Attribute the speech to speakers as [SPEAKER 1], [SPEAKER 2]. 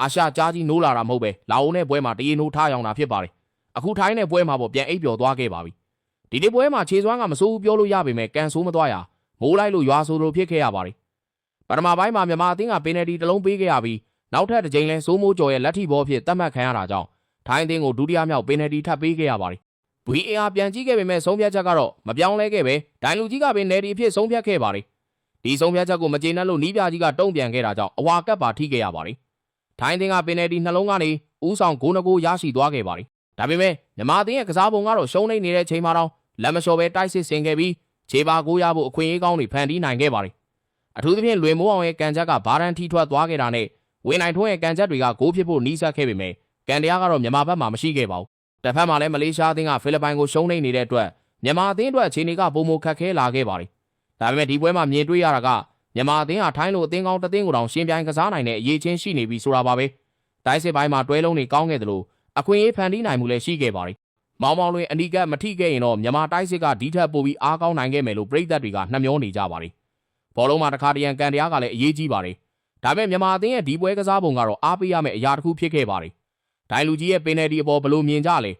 [SPEAKER 1] အာရှကြားကြီးနိုးလာတာမဟုတ်ပဲလာအိုနဲ့ပွဲမှာတရေနိုးထားရောင်တာဖြစ်ပါတယ်အခုထိုင်းနဲ့ပွဲမှာပေါ့ပြန်အိပ်ပျော်သွားခဲ့ပါပြီဒီနေ့ပွဲမှာခြေစွမ်းကမစိုးဘူးပြောလို့ရပေမဲ့ကန်ဆိုးမသွားရမိုးလိုက်လို့ရွာဆိုလိုဖြစ်ခဲ့ရပါတယ်ပထမပိုင်းမှာမြန်မာအသင်းကပင်နယ်တီတစ်လုံးပေးခဲ့ရပြီးနောက်ထပ်တစ်ကြိမ်လဲစိုးမိုးကျော်ရဲ့လက်ထိဘောဖြစ်သတ်မှတ်ခံရတာကြောင့်ထိုင်းအသင်းကိုဒုတိယမြောက်ပင်နယ်တီထပ်ပေးခဲ့ရပါတယ် VAR ပြန်ကြည့်ခဲ့ပေမဲ့ဆုံးဖြတ်ချက်ကတော့မပြောင်းလဲခဲ့ပဲဒိုင်လူကြီးကပင်နယ်တီအဖြစ်ဆုံးဖြတ်ခဲ့ပါတယ်ဒီဆုံးဖြတ်ချက်ကိုမကျေနပ်လို့နီးပြကြီးကတုံ့ပြန်ခဲ့တာကြောင့်အဝါကပ်ပါထိခဲ့ရပါတယ်ထိုင်းအသင်းကပင်နယ်တီနှလုံးကနေဦးဆောင်ဂိုးနှကိုးရရှိသွားခဲ့ပါတယ်ဒါပေမဲ့မြန်မာအသင်းရဲ့ကစားပုံကတော့ရှုံးနေတဲ့အချိန်မှာတော့လက်မလျှော်ပဲတိုက်စစ်ဆင်ခဲ့ပြီးခြေပါကိုးရဖို့အခွင့်အရေးကောင်းတွေဖန်တီးနိုင်ခဲ့ပါတယ်အထူးသဖြင့်လွေမိုးအောင်ရဲ့ကန်ချက်ကဘာရန်ထီထွက်သွားခဲ့တာနဲ့ဝင်းနိုင်ထွန်းရဲ့ကန်ချက်တွေကဂိုးဖြစ်ဖို့နီးစပ်ခဲ့ပေမဲ့ကန်တရားကတော့မြန်မာဘက်မှာမရှိခဲ့ပါဘူးတစ်ဖက်မှာလည်းမလေးရှားအသင်းကဖိလစ်ပိုင်ကိုရှုံးနေတဲ့အတွက်မြန်မာအသင်းအတွက်အခြေအနေကပုံမခက်ခဲလာခဲ့ပါတယ်ဒါပေမဲ့ဒီပွဲမှာမြင်တွေ့ရတာကမြန်မာအသင်းဟာထိုင်းလိုအသင်းကောင်းတစ်သင်းကိုတောင်ရှင်ပြိုင်ကစားနိုင်တဲ့အရေးချင်းရှိနေပြီဆိုတာပါပဲတိုက်စစ်ပိုင်းမှာတွဲလုံးတွေကောင်းခဲ့တယ်လို့အခွင့်အရေးဖန်တီးနိုင်မှုလည်းရှိခဲ့ပါတယ်မောင်မောင်လွင်အနီးကပ်မထိခဲ့ရင်တော့မြန်မာတိုက်စစ်ကဒီထက်ပိုပြီးအားကောင်းနိုင်ခဲ့မယ်လို့ပြည်သက်တွေကနှမျောနေကြပါတယ်ဘောလုံးမှာတစ်ခါတရံကန်တရားကလည်းအရေးကြီးပါတယ်ဒါပေမဲ့မြန်မာအသင်းရဲ့ဒီပွဲကစားပုံကတော့အားပေးရမယ့်အရာတစ်ခုဖြစ်ခဲ့ပါတယ်ဒိုင်လူကြီးရဲ့ပင်နယ်တီအပေါ်ဘယ်လိုမြင်ကြလဲ